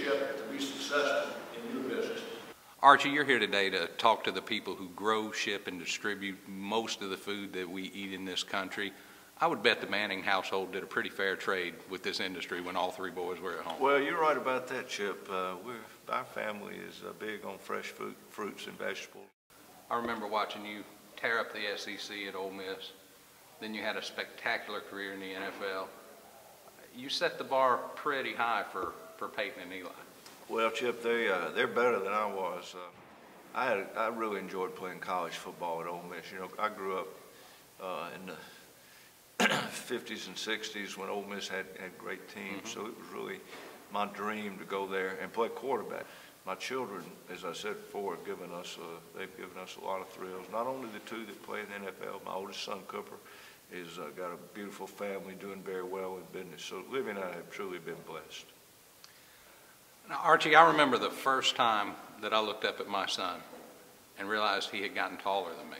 Chip, to be successful in your business. Archie, you're here today to talk to the people who grow, ship, and distribute most of the food that we eat in this country. I would bet the Manning household did a pretty fair trade with this industry when all three boys were at home. Well, you're right about that, Chip. Our family is big on fresh fruits and vegetables. I remember watching you tear up the SEC at Ole Miss. Then you had a spectacular career in the NFL. You set the bar pretty high for Peyton and Eli. Well, Chip, they're better than I was. I really enjoyed playing college football at Ole Miss. You know, I grew up in the 50s and 60s when Ole Miss had great teams, so it was really my dream to go there and play quarterback. My children, as I said before, they've given us a lot of thrills. Not only the two that play in the NFL, my oldest son, Cooper, has got a beautiful family doing very well in business. So Livy and I have truly been blessed. Now, Archie, I remember the first time that I looked up at my son and realized he had gotten taller than me.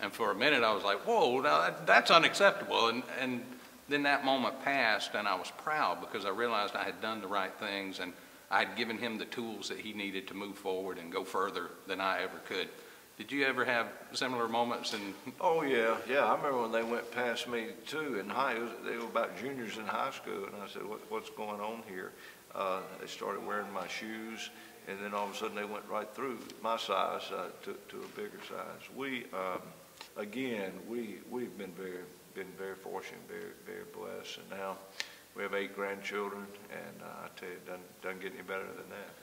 And for a minute I was like, whoa, now that's unacceptable. And then that moment passed and I was proud because I realized I had done the right things and I had given him the tools that he needed to move forward and go further than I ever could. Did you ever have similar moments? Oh, yeah. I remember when they went past me, too, in they were about juniors in high school, and I said, what's going on here? They started wearing my shoes, and then all of a sudden they went right through my size to a bigger size. We've been very fortunate, very blessed, and now we have 8 grandchildren, and I tell you, it doesn't get any better than that.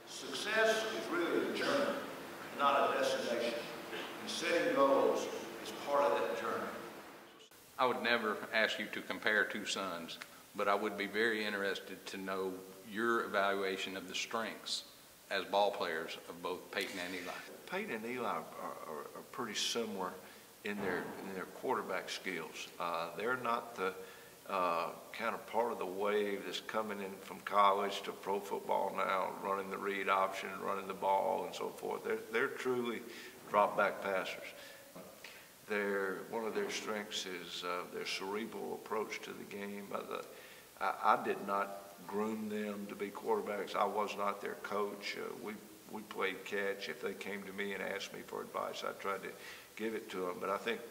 Success is really a journey, not a destination. And setting goals is part of that journey. I would never ask you to compare 2 sons, but I would be very interested to know your evaluation of the strengths as ball players of both Peyton and Eli. Peyton and Eli are pretty similar in their quarterback skills. They're not the kind of part of the wave that's coming in from college to pro football now, running the read option, running the ball, and so forth. They're truly drop-back passers. One of their strengths is their cerebral approach to the game. I did not groom them to be quarterbacks. I was not their coach. We played catch. If they came to me and asked me for advice, I tried to give it to them. But I think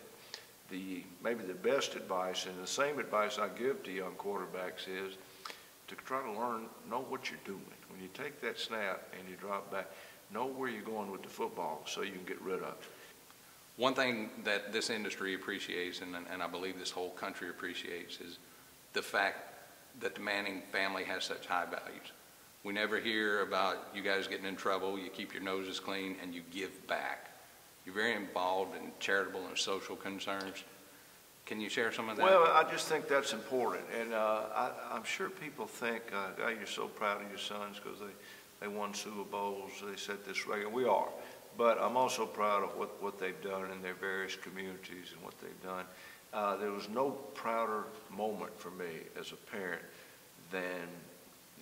maybe the best advice, and the same advice I give to young quarterbacks, is to try to know what you're doing. When you take that snap and you drop back, know where you're going with the football so you can get rid of it. One thing that this industry appreciates, and I believe this whole country appreciates, is the fact that the Manning family has such high values. We never hear about you guys getting in trouble, you keep your noses clean, and you give back. You're very involved in charitable and social concerns. Can you share some of that? Well, I just think that's important. And I'm sure people think, oh, you're so proud of your sons because they won Super Bowls, they set this record. We are. But I'm also proud of what they've done in their various communities and what they've done. There was no prouder moment for me as a parent than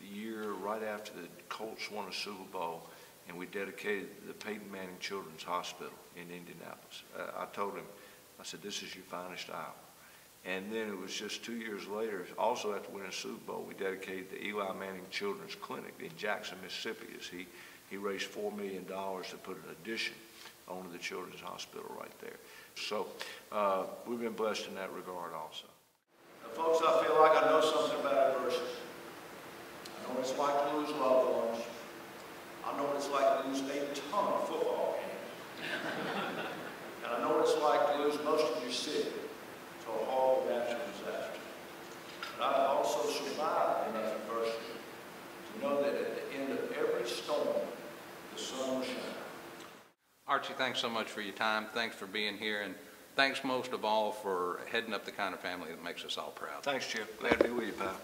the year right after the Colts won a Super Bowl and we dedicated the Peyton Manning Children's Hospital in Indianapolis. I told him, I said, this is your finest hour. And then it was just 2 years later, also after winning a Super Bowl, we dedicated the Eli Manning Children's Clinic in Jackson, Mississippi, as he raised $4 million to put an addition onto the Children's Hospital right there. So we've been blessed in that regard also. Now, folks, I feel like I know something about adversity. I know what it's like to lose loved ones. I know what it's like to lose a ton of football games. And I know what it's like to lose most of your city to a horrible natural disaster. But I've also survived enough adversity to know that at the end of every storm, the sun will shine. Archie, thanks so much for your time. Thanks for being here. And thanks most of all for heading up the kind of family that makes us all proud. Thanks, Chip. Glad to be with you, pal.